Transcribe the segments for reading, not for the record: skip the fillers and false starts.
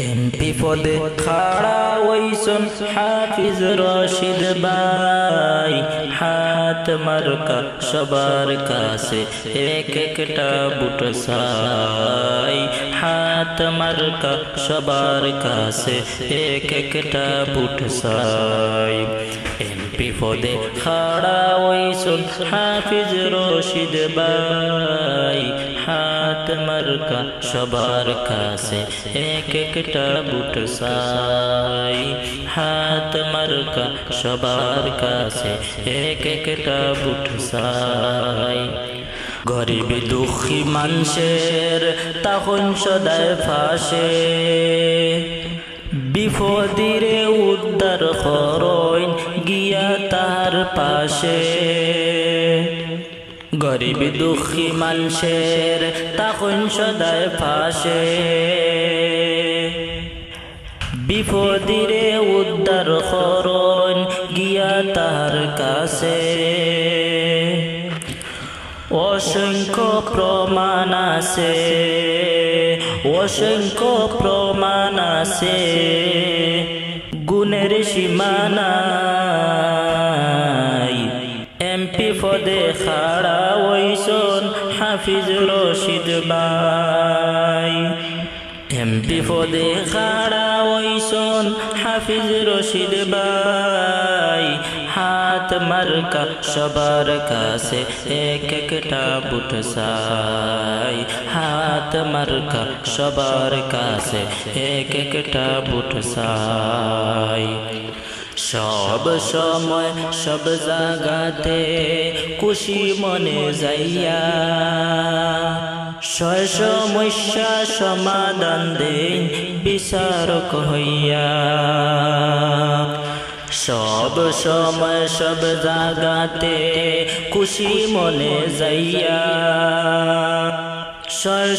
MP পদে খাড়া ওইসন হাফিজ রশিদ ভাই, হাত মার্কা সবার কাছে এক একটা বুট চাই, হাত মার্কা সবার কাছে এক একটা বুট চাই। এমপি পদে খাড়া ওইসন হাফিজ রশিদ ভাই, হাত মার্কা সবার কাছে এক একটা বুট চাই, হাত মার্কা সবার কাছে এক একটা বুট চাই। গরিব দুঃখী মানুষের তখন সদায় ফাঁসে, বিপদিরে উদ্ধার করইন গিয়া তার পাশে। গরিব দুঃখী মানুষের তখন সদায় ফাঁসে, বিপদিরে উদ্ধার করইন গিয়া তার কাছে। অসংখ্য প্রমাণ আছে, অসংখ্য প্রমাণ আছে, গুণের সীমা নাই। এমপি পদে খাড়া ওইসন হাফিজ রশিদ ভাই, এমপি পদে খাড়া ওইসন হাফিজ রশিদ ভাই, হাত মার্কা সবার কাছে এক একটা বুট চাই, হাত মার্কা সবার কাছে এক একটা বুট চাই। সব সময় সব জায়গাতে খুশি মনে যাইয়া, সমস্যা সমাধান দেন বিচারক হইয়া। সব সময় সব জায়গাতে খুশি মনে যাইয়া,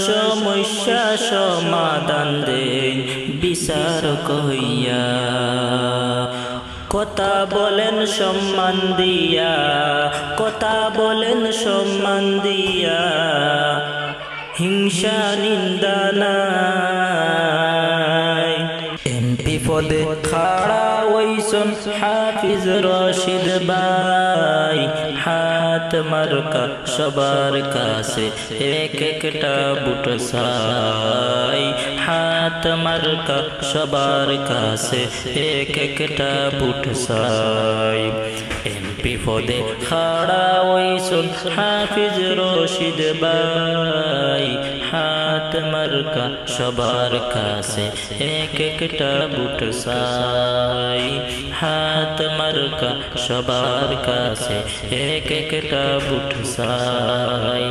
সমস্যা সমাধান দেন বিচারক হইয়া। কথা বলেন সম্মান দিয়া, কথা বলেন সম্মান দিয়া, হিংসা নিন্দা নাই। এমপি পদে খাড়া ওইসন হাফিজ রশিদ ভাই, হাত মার্কা সবার কাছে এক একটা বুট চাই, হাত মার্কা সবার কাছে এক একটা বুট চাই। এমপি পদে খাড়া ওইসন হাফিজ রশিদ ভাই, হাত মার্কা সবার কাছে এক একটা বুট চাই, হাত মার্কা সবার কাছে এক একটা বুট চাই।